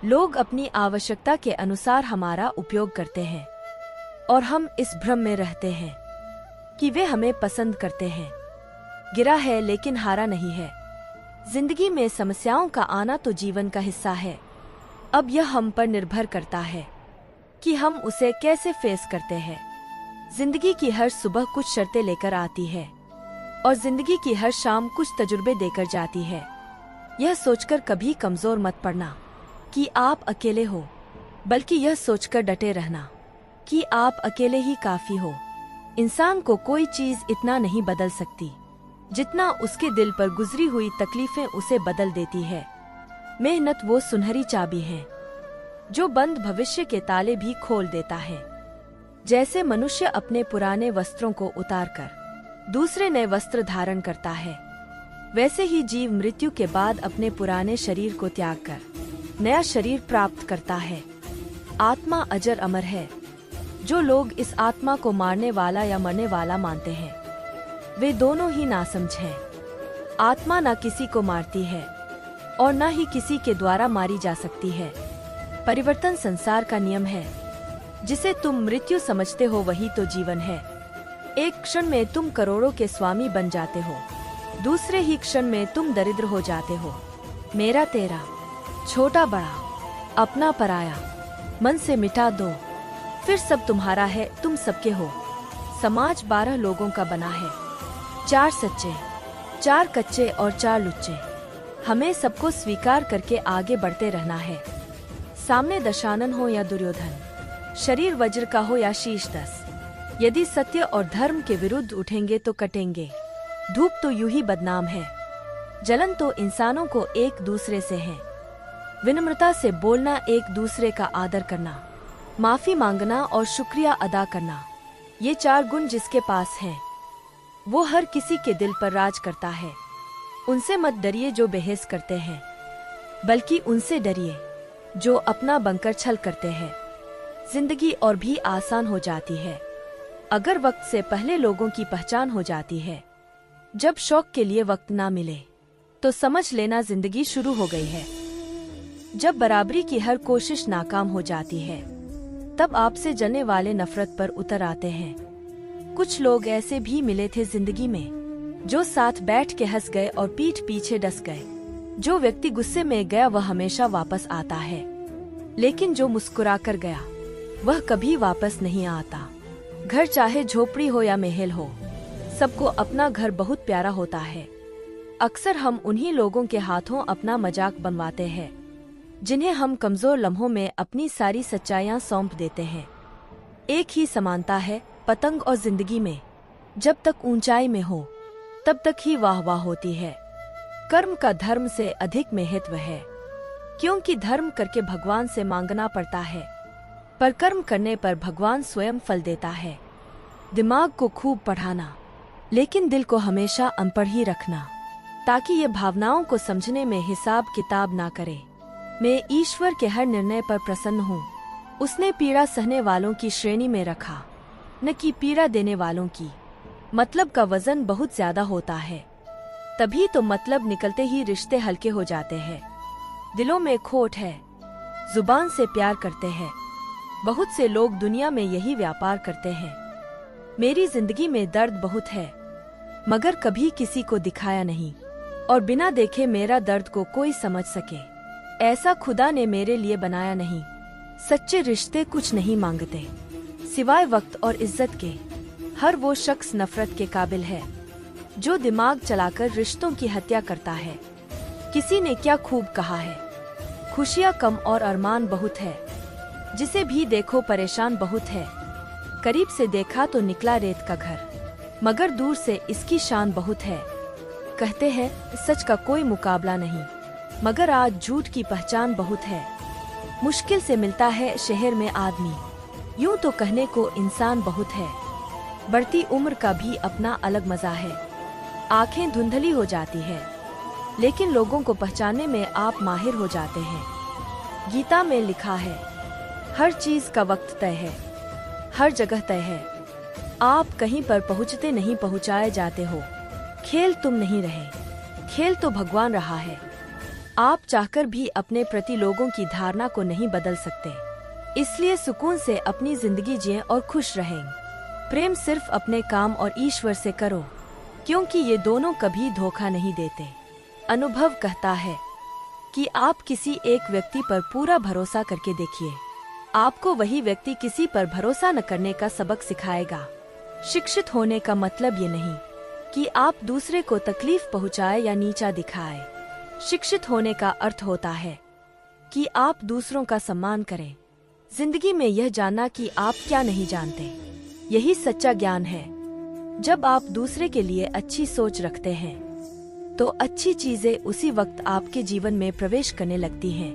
लोग अपनी आवश्यकता के अनुसार हमारा उपयोग करते हैं और हम इस भ्रम में रहते हैं कि वे हमें पसंद करते हैं। गिरा है लेकिन हारा नहीं है। जिंदगी में समस्याओं का आना तो जीवन का हिस्सा है। अब यह हम पर निर्भर करता है कि हम उसे कैसे फेस करते हैं। जिंदगी की हर सुबह कुछ शर्तें लेकर आती है और जिंदगी की हर शाम कुछ तजुर्बे देकर जाती है। यह सोचकर कभी कमजोर मत पड़ना कि आप अकेले हो, बल्कि यह सोचकर डटे रहना कि आप अकेले ही काफी हो। इंसान को कोई चीज इतना नहीं बदल सकती जितना उसके दिल पर गुजरी हुई तकलीफें उसे बदल देती है। मेहनत वो सुनहरी चाबी है जो बंद भविष्य के ताले भी खोल देता है। जैसे मनुष्य अपने पुराने वस्त्रों को उतारकर दूसरे नए वस्त्र धारण करता है, वैसे ही जीव मृत्यु के बाद अपने पुराने शरीर को त्याग कर नया शरीर प्राप्त करता है। आत्मा अजर अमर है। जो लोग इस आत्मा को मारने वाला या मरने वाला मानते हैं, वे दोनों ही नासमझ हैं। आत्मा न किसी को मारती है और न ही किसी के द्वारा मारी जा सकती है। परिवर्तन संसार का नियम है। जिसे तुम मृत्यु समझते हो वही तो जीवन है। एक क्षण में तुम करोड़ों के स्वामी बन जाते हो, दूसरे ही क्षण में तुम दरिद्र हो जाते हो। मेरा तेरा, छोटा बड़ा, अपना पराया, मन से मिटा दो, फिर सब तुम्हारा है, तुम सबके हो। समाज 12 लोगों का बना है, 4 सच्चे, 4 कच्चे और 4 लुच्चे। हमें सबको स्वीकार करके आगे बढ़ते रहना है। सामने दशानन हो या दुर्योधन, शरीर वज्र का हो या शीश 10, यदि सत्य और धर्म के विरुद्ध उठेंगे तो कटेंगे। धूप तो यूं ही बदनाम है, जलन तो इंसानों को एक दूसरे से है। विनम्रता से बोलना, एक दूसरे का आदर करना, माफी मांगना और शुक्रिया अदा करना, ये 4 गुण जिसके पास हैं, वो हर किसी के दिल पर राज करता है। उनसे मत डरिए जो बहस करते हैं, बल्कि उनसे डरिए जो अपना बनकर छल करते हैं। जिंदगी और भी आसान हो जाती है अगर वक्त से पहले लोगों की पहचान हो जाती है। जब शौक के लिए वक्त ना मिले तो समझ लेना जिंदगी शुरू हो गई है। जब बराबरी की हर कोशिश नाकाम हो जाती है, तब आपसे जलने वाले नफरत पर उतर आते हैं। कुछ लोग ऐसे भी मिले थे जिंदगी में जो साथ बैठ के हंस गए और पीठ पीछे डस गए। जो व्यक्ति गुस्से में गया वह हमेशा वापस आता है, लेकिन जो मुस्कुरा कर गया वह कभी वापस नहीं आता। घर चाहे झोपड़ी हो या महल हो, सबको अपना घर बहुत प्यारा होता है। अक्सर हम उन्हीं लोगों के हाथों अपना मजाक बनवाते हैं जिन्हें हम कमजोर लम्हों में अपनी सारी सच्चाइयां सौंप देते हैं। एक ही समानता है पतंग और जिंदगी में, जब तक ऊंचाई में हो तब तक ही वाह वाह होती है। कर्म का धर्म से अधिक महत्व है, क्योंकि धर्म करके भगवान से मांगना पड़ता है, पर कर्म करने पर भगवान स्वयं फल देता है। दिमाग को खूब पढ़ाना, लेकिन दिल को हमेशा अनपढ़ ही रखना, ताकि ये भावनाओं को समझने में हिसाब किताब ना करे। मैं ईश्वर के हर निर्णय पर प्रसन्न हूँ। उसने पीड़ा सहने वालों की श्रेणी में रखा, न कि पीड़ा देने वालों की। मतलब का वजन बहुत ज्यादा होता है, तभी तो मतलब निकलते ही रिश्ते हल्के हो जाते हैं। दिलों में खोट है, जुबान से प्यार करते हैं। बहुत से लोग दुनिया में यही व्यापार करते हैं। मेरी जिंदगी में दर्द बहुत है, मगर कभी किसी को दिखाया नहीं, और बिना देखे मेरा दर्द को कोई समझ सके, ऐसा खुदा ने मेरे लिए बनाया नहीं। सच्चे रिश्ते कुछ नहीं मांगते सिवाय वक्त और इज्जत के। हर वो शख्स नफरत के काबिल है जो दिमाग चलाकर रिश्तों की हत्या करता है। किसी ने क्या खूब कहा है, खुशियाँ कम और अरमान बहुत है, जिसे भी देखो परेशान बहुत है। करीब से देखा तो निकला रेत का घर, मगर दूर से इसकी शान बहुत है। कहते हैं सच का कोई मुकाबला नहीं, मगर आज झूठ की पहचान बहुत है। मुश्किल से मिलता है शहर में आदमी, यूं तो कहने को इंसान बहुत है। बढ़ती उम्र का भी अपना अलग मजा है। आंखें धुंधली हो जाती है, लेकिन लोगों को पहचानने में आप माहिर हो जाते हैं। गीता में लिखा है, हर चीज का वक्त तय है, हर जगह तय है। आप कहीं पर पहुँचते नहीं, पहुँचाए जाते हो। खेल तुम नहीं रहे, खेल तो भगवान रहा है। आप चाहकर भी अपने प्रति लोगों की धारणा को नहीं बदल सकते। इसलिए सुकून से अपनी जिंदगी जिएं और खुश रहें। प्रेम सिर्फ अपने काम और ईश्वर से करो, क्योंकि ये दोनों कभी धोखा नहीं देते। अनुभव कहता है कि आप किसी एक व्यक्ति पर पूरा भरोसा करके देखिए, आपको वही व्यक्ति किसी पर भरोसा न करने का सबक सिखाएगा। शिक्षित होने का मतलब ये नहीं कि आप दूसरे को तकलीफ पहुंचाए या नीचा दिखाए। शिक्षित होने का अर्थ होता है कि आप दूसरों का सम्मान करें। जिंदगी में यह जानना कि आप क्या नहीं जानते, यही सच्चा ज्ञान है। जब आप दूसरे के लिए अच्छी सोच रखते हैं तो अच्छी चीजें उसी वक्त आपके जीवन में प्रवेश करने लगती हैं।